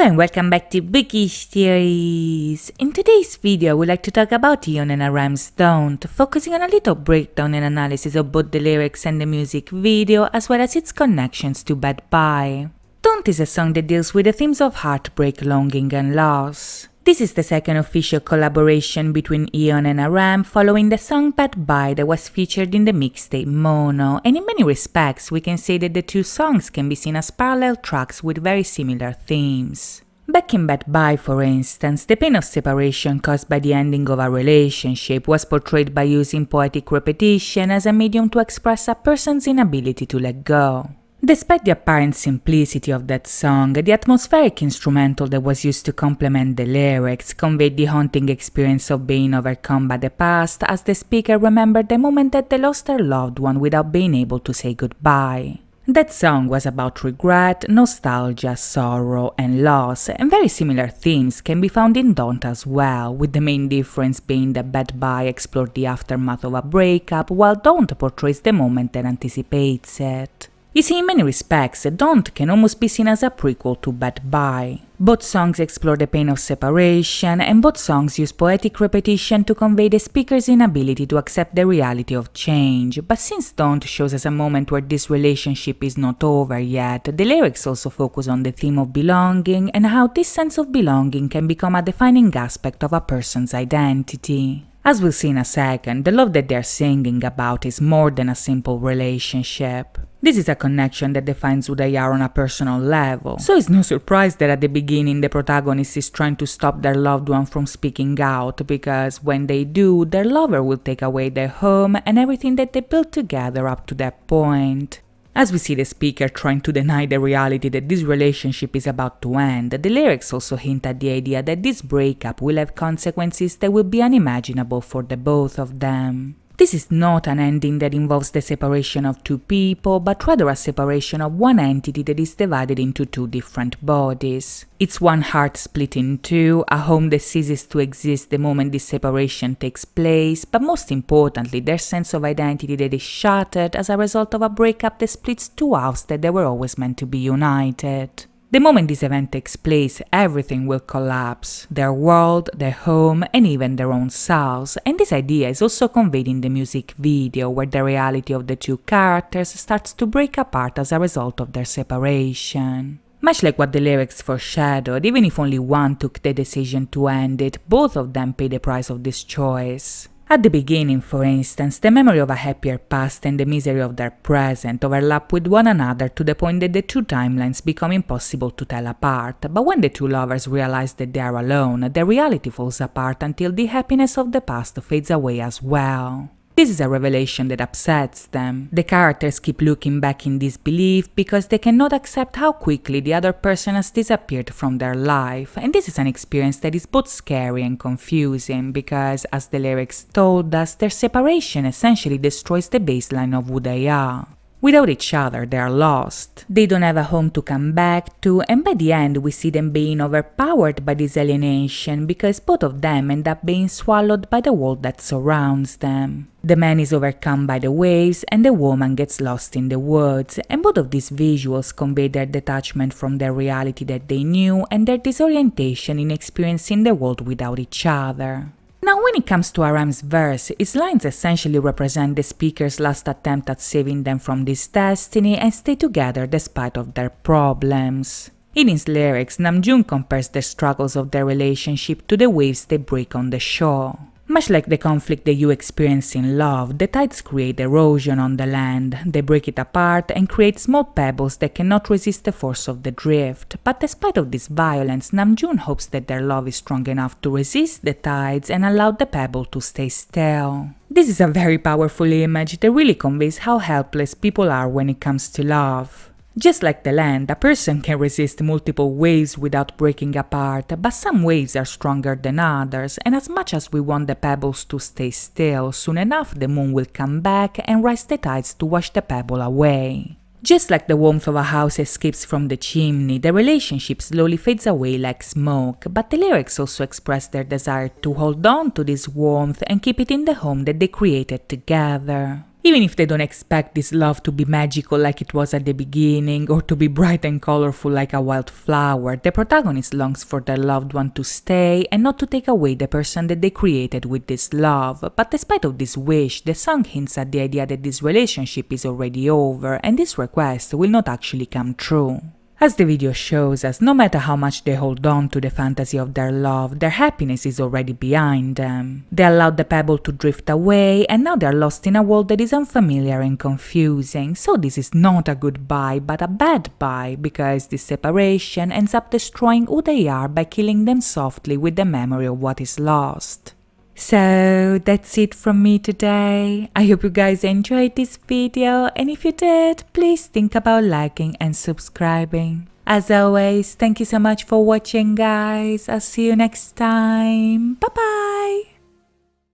and welcome back to Bookish Theories. In today's video, I would like to talk about Ion and Aram's Don't, focusing on a little breakdown and analysis of both the lyrics and the music video, as well as its connections to Bad Bye. Don't is a song that deals with the themes of heartbreak, longing, and loss. This is the second official collaboration between Ion and Aram following the song Bad Bye that was featured in the mixtape Mono, and in many respects we can say that the two songs can be seen as parallel tracks with very similar themes. Back in Bad Bye, for instance, the pain of separation caused by the ending of a relationship was portrayed by using poetic repetition as a medium to express a person's inability to let go. Despite the apparent simplicity of that song, the atmospheric instrumental that was used to complement the lyrics conveyed the haunting experience of being overcome by the past as the speaker remembered the moment that they lost their loved one without being able to say goodbye. That song was about regret, nostalgia, sorrow, and loss, and very similar themes can be found in Don't as well, with the main difference being that Bad Bye explored the aftermath of a breakup, while Don't portrays the moment that anticipates it. You see, in many respects, Don't can almost be seen as a prequel to Bad Bye. Both songs explore the pain of separation, and both songs use poetic repetition to convey the speaker's inability to accept the reality of change. But since Don't shows us a moment where this relationship is not over yet, the lyrics also focus on the theme of belonging and how this sense of belonging can become a defining aspect of a person's identity. As we'll see in a second, the love that they're singing about is more than a simple relationship. This is a connection that defines who they are on a personal level, so it's no surprise that at the beginning the protagonist is trying to stop their loved one from speaking out, because when they do, their lover will take away their home and everything that they built together up to that point. As we see the speaker trying to deny the reality that this relationship is about to end, the lyrics also hint at the idea that this breakup will have consequences that will be unimaginable for the both of them. This is not an ending that involves the separation of two people, but rather a separation of one entity that is divided into two different bodies. It's one heart split in two, a home that ceases to exist the moment this separation takes place, but most importantly, their sense of identity that is shattered as a result of a breakup that splits two halves that they were always meant to be united. The moment this event takes place, everything will collapse, their world, their home, and even their own selves, and this idea is also conveyed in the music video, where the reality of the two characters starts to break apart as a result of their separation. Much like what the lyrics foreshadowed, even if only one took the decision to end it, both of them pay the price of this choice. At the beginning, for instance, the memory of a happier past and the misery of their present overlap with one another to the point that the two timelines become impossible to tell apart, but when the two lovers realize that they are alone, their reality falls apart until the happiness of the past fades away as well. This is a revelation that upsets them. The characters keep looking back in disbelief because they cannot accept how quickly the other person has disappeared from their life, and this is an experience that is both scary and confusing because, as the lyrics told us, their separation essentially destroys the baseline of who they are. Without each other, they are lost. They don't have a home to come back to, and by the end we see them being overpowered by this alienation because both of them end up being swallowed by the world that surrounds them. The man is overcome by the waves and the woman gets lost in the woods, and both of these visuals convey their detachment from their reality that they knew and their disorientation in experiencing the world without each other. Now, when it comes to Aram's verse, its lines essentially represent the speaker's last attempt at saving them from this destiny and stay together despite of their problems. In his lyrics, Namjoon compares the struggles of their relationship to the waves they break on the shore. Much like the conflict that you experience in love, the tides create erosion on the land. They break it apart and create small pebbles that cannot resist the force of the drift. But despite of this violence, Namjoon hopes that their love is strong enough to resist the tides and allow the pebble to stay still. This is a very powerful image that really conveys how helpless people are when it comes to love. Just like the land, a person can resist multiple waves without breaking apart, but some waves are stronger than others, and as much as we want the pebbles to stay still, soon enough the moon will come back and rise the tides to wash the pebble away. Just like the warmth of a house escapes from the chimney, the relationship slowly fades away like smoke, but the lyrics also express their desire to hold on to this warmth and keep it in the home that they created together. Even if they don't expect this love to be magical like it was at the beginning, or to be bright and colorful like a wildflower, the protagonist longs for their loved one to stay and not to take away the person that they created with this love. But despite of this wish, the song hints at the idea that this relationship is already over and this request will not actually come true. As the video shows us, no matter how much they hold on to the fantasy of their love, their happiness is already behind them. They allowed the pebble to drift away, and now they're lost in a world that is unfamiliar and confusing. So this is not a goodbye, but a bad bye, because this separation ends up destroying who they are by killing them softly with the memory of what is lost. So that's it from me today. I hope you guys enjoyed this video, and if you did, please think about liking and subscribing. As always, thank you so much for watching, guys. I'll see you next time. Bye bye.